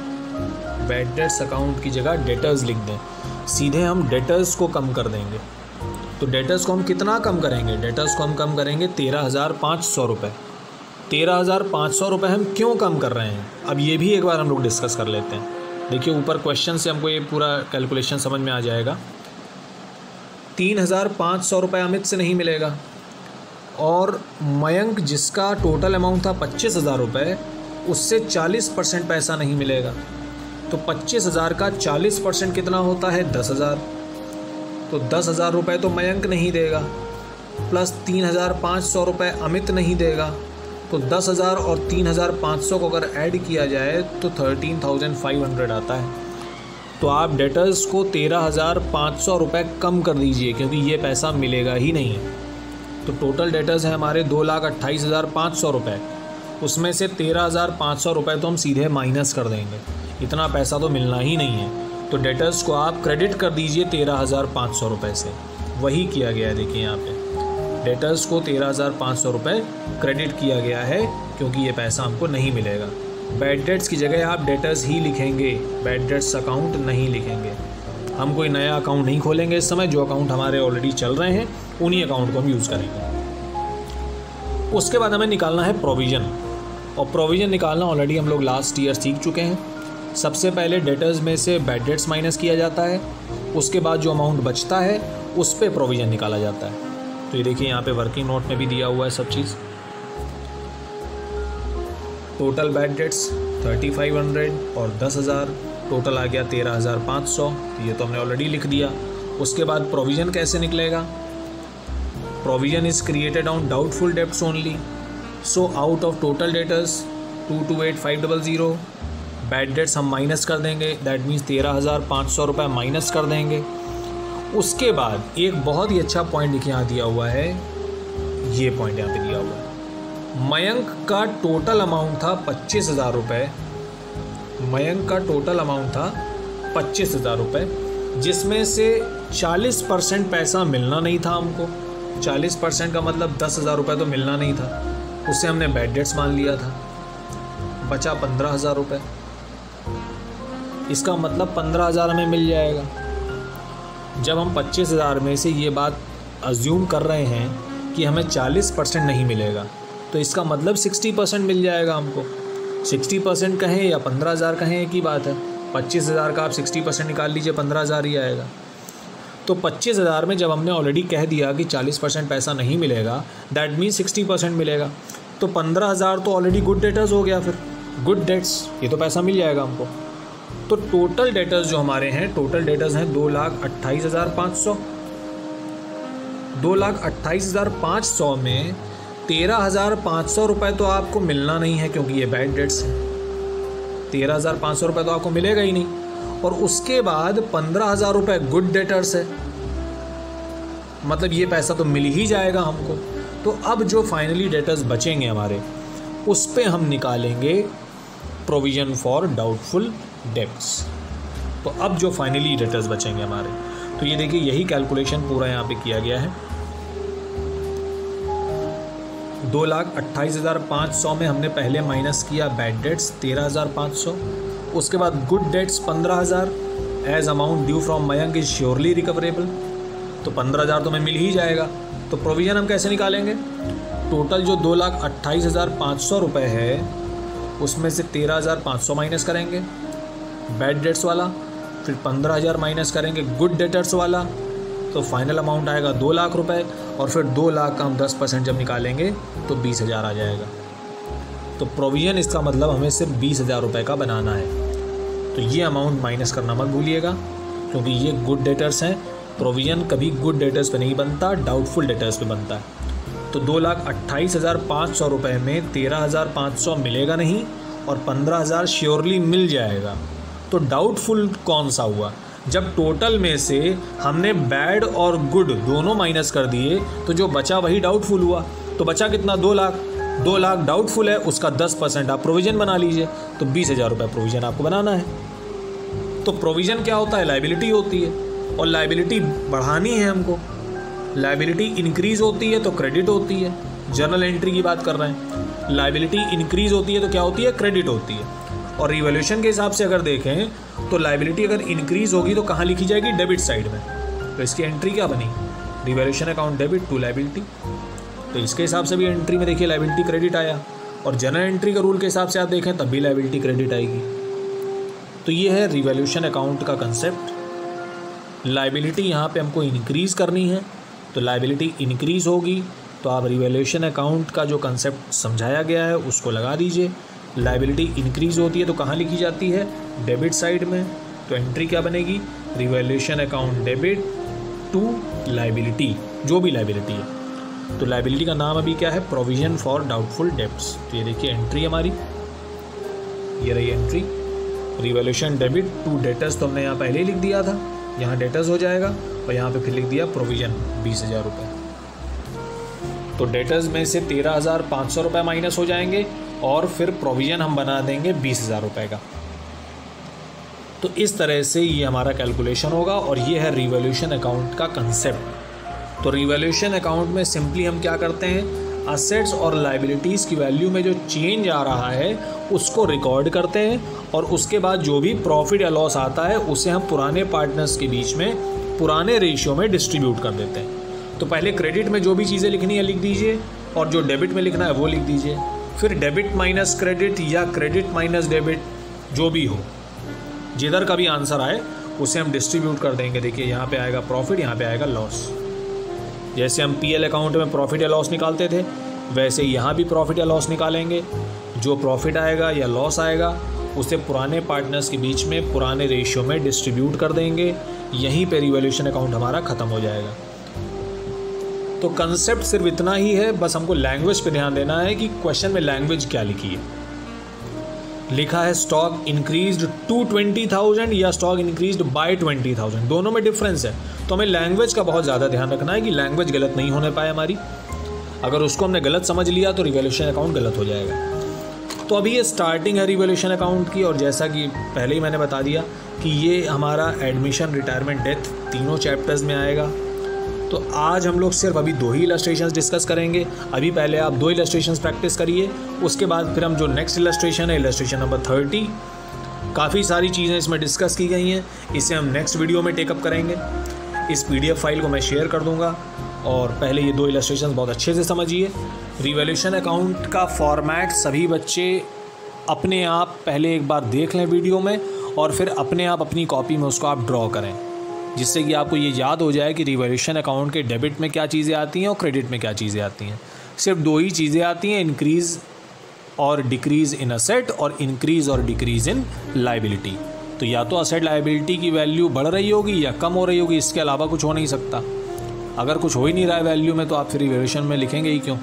Speaker 1: बैड डेट्स अकाउंट की जगह डेटर्स लिख दें, सीधे हम डेटर्स को कम कर देंगे। तो डेटर्स को हम कितना कम करेंगे, डेटर्स को हम कम करेंगे 13,500 रुपये। 13,500 रुपये हम क्यों कम कर रहे हैं, अब ये भी एक बार हम लोग डिस्कस कर लेते हैं। देखिए ऊपर क्वेश्चन से हमको ये पूरा कैलकुलेशन समझ में आ जाएगा। 3,500 रुपये अमित से नहीं मिलेगा और मयंक जिसका टोटल अमाउंट था 25,000 रुपये, उससे 40% पैसा नहीं मिलेगा। तो 25,000 का 40% कितना होता है, 10,000। तो 10,000 रुपये तो मयंक नहीं देगा, प्लस 3,500 रुपये अमित नहीं देगा। तो 10,000 और 3,500 को अगर ऐड किया जाए तो 13,500 आता है। तो आप डेटर्स को 13,500 रुपये कम कर दीजिए, क्योंकि ये पैसा मिलेगा ही नहीं है। तो टोटल डेटर्स हैं हमारे 2,28,500 रुपये, उसमें से 13,500 रुपये तो हम सीधे माइनस कर देंगे, इतना पैसा तो मिलना ही नहीं है। तो डेटर्स को आप क्रेडिट कर दीजिए 13,500 रुपये से। वही किया गया है, देखिए यहाँ पे डेटर्स को 13,500 रुपये क्रेडिट किया गया है, क्योंकि ये पैसा हमको नहीं मिलेगा। बैड डेट्स की जगह आप डेटर्स ही लिखेंगे, बैड डेट्स अकाउंट नहीं लिखेंगे। हम कोई नया अकाउंट नहीं खोलेंगे इस समय, जो अकाउंट हमारे ऑलरेडी चल रहे हैं उन्हीं अकाउंट को हम यूज़ करेंगे। उसके बाद हमें निकालना है प्रोविज़न, और प्रोविज़न निकालना ऑलरेडी हम लोग लास्ट ईयर सीख चुके हैं। सबसे पहले डेटर्स में से बैड डेट्स माइनस किया जाता है, उसके बाद जो अमाउंट बचता है उस पर प्रोविज़न निकाला जाता है। तो ये देखिए यहाँ पे वर्किंग नोट में भी दिया हुआ है सब चीज़। टोटल बैड डेट्स 3,500 और 10,000, टोटल आ गया 13,500। ये तो हमने ऑलरेडी लिख दिया। उसके बाद प्रोविज़न कैसे निकलेगा, provision is created on doubtful debts only. So out of total debtors 228,500 bad debts हम माइनस कर देंगे, दैट मीन्स 13,500 रुपये माइनस कर देंगे। उसके बाद एक बहुत ही अच्छा पॉइंट देखिए यहाँ दिया हुआ है, ये पॉइंट यहाँ पे दिया हुआ है। मयंक का टोटल अमाउंट था 25,000 रुपये, मयंक का टोटल अमाउंट था 25,000 रुपये, जिसमें से 40% पैसा मिलना नहीं था हमको। 40% का मतलब 10,000 रुपये तो मिलना नहीं था, उससे हमने बैड डेट्स मान लिया था। बचा 15,000 रुपये, इसका मतलब 15,000 हमें मिल जाएगा। जब हम 25,000 में से ये बात अज्यूम कर रहे हैं कि हमें 40% नहीं मिलेगा, तो इसका मतलब 60% मिल जाएगा हमको। 60% कहें या 15,000 कहें, एक ही बात है। 25,000 का आप 60% निकाल लीजिए, 15,000 ही आएगा। तो 25,000 में जब हमने ऑलरेडी कह दिया कि 40% पैसा नहीं मिलेगा, दैट मीन्स 60% मिलेगा, तो 15,000 तो ऑलरेडी गुड डेटर्स हो गया। फिर गुड डेट्स, ये तो पैसा मिल जाएगा हमको। तो टोटल डेटर्स जो हमारे हैं, टोटल डेटर्स हैं 2,28,500। 2,28,500 में 13,500 रुपये तो आपको मिलना नहीं है, क्योंकि ये बैड डेट्स हैं। 13,500 रुपये तो आपको मिलेगा ही नहीं। और उसके बाद 15,000 रुपये गुड डेटर्स है, मतलब ये पैसा तो मिल ही जाएगा हमको। तो अब जो फाइनली डेटर्स बचेंगे हमारे, उस पे हम निकालेंगे प्रोविज़न फॉर डाउटफुल डेब्ट्स। तो अब जो फाइनली डेटर्स बचेंगे हमारे, तो ये देखिए यही कैलकुलेशन पूरा यहाँ पे किया गया है। 2,28,500 में हमने पहले माइनस किया बैड डेट्स 13,500, उसके बाद good debts 15,000। As amount due from Mayank is surely recoverable, तो 15,000 तो हमें मिल ही जाएगा। तो प्रोविज़न हम कैसे निकालेंगे? टोटल जो 2,28,500 रुपये है, उसमें से 13,500 माइनस करेंगे बैड डेट्स वाला, फिर 15,000 माइनस करेंगे गुड डेटर्स वाला, तो फाइनल अमाउंट आएगा 2 लाख रुपए। और फिर 2 लाख का हम 10% जब निकालेंगे तो 20,000 आ जाएगा। तो प्रोविज़न इसका मतलब हमें सिर्फ 20,000 रुपये का बनाना है। तो ये अमाउंट माइनस करना मत भूलिएगा, क्योंकि ये गुड डेटर्स हैं। प्रोविज़न कभी गुड डेटर्स पे नहीं बनता, डाउटफुल डेटर्स पे बनता है। तो 2,28,500 रुपये में 13,500 मिलेगा नहीं और 15,000 श्योरली मिल जाएगा। तो डाउटफुल कौन सा हुआ? जब टोटल में से हमने बैड और गुड दोनों माइनस कर दिए, तो जो बचा वही डाउटफुल हुआ। तो बचा कितना? 2 लाख। 2 लाख डाउटफुल है, उसका 10% आप प्रोविज़न बना लीजिए, तो 20,000 रुपये प्रोविज़न आपको बनाना है। तो प्रोविज़न क्या होता है? लायबिलिटी होती है, और लायबिलिटी बढ़ानी है हमको। लायबिलिटी इंक्रीज़ होती है तो क्रेडिट होती है। जर्नल एंट्री की बात कर रहे हैं। लायबिलिटी इंक्रीज़ होती है तो क्या होती है? क्रेडिट होती है। और रिवैल्यूएशन के हिसाब से अगर देखें तो लायबिलिटी अगर इंक्रीज़ होगी तो कहाँ लिखी जाएगी? डेबिट साइड में। तो इसकी एंट्री क्या बनी? Revaluation account debit to liability. तो इसके हिसाब से भी एंट्री में देखिए लायबिलिटी क्रेडिट आया, और जनरल एंट्री का रूल के हिसाब से आप देखें तब भी लायबिलिटी क्रेडिट आएगी। तो ये है रिवैल्यूएशन अकाउंट का कंसेप्ट। लायबिलिटी यहाँ पे हमको इंक्रीज़ करनी है, तो लायबिलिटी इंक्रीज़ होगी तो आप रिवैल्यूएशन अकाउंट का जो कंसेप्ट समझाया गया है उसको लगा दीजिए। लायबिलिटी इंक्रीज़ होती है तो कहाँ लिखी जाती है? डेबिट साइड में। तो एंट्री क्या बनेगी? Revaluation account debit to liability, जो भी लायबिलिटी है। तो लायबिलिटी का नाम अभी क्या है? Provision for doubtful debts. तो ये देखिए एंट्री हमारी, ये रही entry. Revaluation debit to debtors तो हमने यहाँ पहले ही लिख दिया था, यहाँ डेटर्स हो जाएगा, और यहाँ पे फिर लिख दिया प्रोविज़न 20,000 रुपये। तो डेटर्स में से 13,500 रुपये माइनस हो जाएंगे, और फिर प्रोविज़न हम बना देंगे 20,000 रुपये का। तो इस तरह से ये हमारा कैलकुलेशन होगा, और ये है रिवैल्यूएशन अकाउंट का कंसेप्ट। तो रिवैल्यूएशन अकाउंट में सिंपली हम क्या करते हैं? असेट्स और लायबिलिटीज़ की वैल्यू में जो चेंज आ रहा है उसको रिकॉर्ड करते हैं, और उसके बाद जो भी प्रॉफिट या लॉस आता है उसे हम पुराने पार्टनर्स के बीच में पुराने रेशियो में डिस्ट्रीब्यूट कर देते हैं। तो पहले क्रेडिट में जो भी चीज़ें लिखनी है लिख दीजिए, और जो डेबिट में लिखना है वो लिख दीजिए। फिर डेबिट माइनस क्रेडिट या क्रेडिट माइनस डेबिट, जो भी हो, जिधर का भी आंसर आए उसे हम डिस्ट्रीब्यूट कर देंगे। देखिए यहाँ पे आएगा प्रॉफिट, यहाँ पे आएगा लॉस। जैसे हम पीएल अकाउंट में प्रॉफिट या लॉस निकालते थे, वैसे यहाँ भी प्रॉफिट या लॉस निकालेंगे। जो प्रॉफिट आएगा या लॉस आएगा उसे पुराने पार्टनर्स के बीच में पुराने रेशियो में डिस्ट्रीब्यूट कर देंगे। यहीं पे रिवैल्यूएशन अकाउंट हमारा ख़त्म हो जाएगा। तो कंसेप्ट सिर्फ इतना ही है, बस हमको लैंग्वेज पे ध्यान देना है कि क्वेश्चन में लैंग्वेज क्या लिखी है। लिखा है स्टॉक इंक्रीज्ड टू 20,000 या स्टॉक इंक्रीज्ड बाय 20,000, दोनों में डिफरेंस है। तो हमें लैंग्वेज का बहुत ज़्यादा ध्यान रखना है कि लैंग्वेज गलत नहीं होने पाए हमारी। अगर उसको हमने गलत समझ लिया तो रिवैल्यूएशन अकाउंट गलत हो जाएगा। तो अभी ये स्टार्टिंग है रिवैल्यूएशन अकाउंट की, और जैसा कि पहले ही मैंने बता दिया कि ये हमारा एडमिशन, रिटायरमेंट, डेथ तीनों चैप्टर्स में आएगा। तो आज हम लोग सिर्फ अभी 2 ही इलस्ट्रेशंस डिस्कस करेंगे। अभी पहले आप 2 इलस्ट्रेशंस प्रैक्टिस करिए, उसके बाद फिर हम जो नेक्स्ट इलस्ट्रेशन है, इलस्ट्रेशन नंबर 30, काफ़ी सारी चीज़ें इसमें डिस्कस की गई हैं, इसे हम नेक्स्ट वीडियो में टेकअप करेंगे। इस PDF फाइल को मैं शेयर कर दूंगा। और पहले ये 2 इलस्ट्रेशन बहुत अच्छे से समझिए। रिवैल्यूएशन अकाउंट का फॉर्मेट सभी बच्चे अपने आप पहले एक बार देख लें वीडियो में, और फिर अपने आप अपनी कॉपी में उसको आप ड्रॉ करें, जिससे कि आपको ये याद हो जाए कि रिवैल्यूएशन अकाउंट के डेबिट में क्या चीज़ें आती हैं और क्रेडिट में क्या चीज़ें आती हैं। सिर्फ 2 ही चीज़ें आती हैं, इंक्रीज़ और डिक्रीज़ इन असेट और इंक्रीज़ और डिक्रीज़ इन लायबिलिटी। तो या तो असेट लायबिलिटी की वैल्यू बढ़ रही होगी या कम हो रही होगी, इसके अलावा कुछ हो नहीं सकता। अगर कुछ हो ही नहीं रहा है वैल्यू में, तो आप फिर रिवैल्यूएशन में लिखेंगे ही क्यों।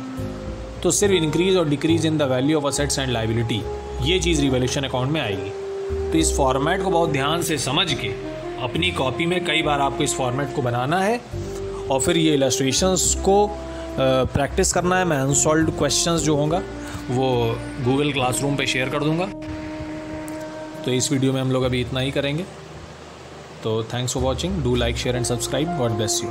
Speaker 1: तो सिर्फ इंक्रीज़ और decrease in the value of assets and liability, ये चीज़ रिवैल्यूएशन अकाउंट में आएगी। तो इस फॉर्मेट को बहुत ध्यान से समझ के अपनी कॉपी में कई बार आपको इस फॉर्मेट को बनाना है, और फिर ये इलस्ट्रेशंस को प्रैक्टिस करना है। मैं अनसॉल्व्ड क्वेश्चंस जो होगा वो गूगल क्लासरूम पे शेयर कर दूंगा। तो इस वीडियो में हम लोग अभी इतना ही करेंगे। तो thanks for watching, do like share and subscribe. God bless you.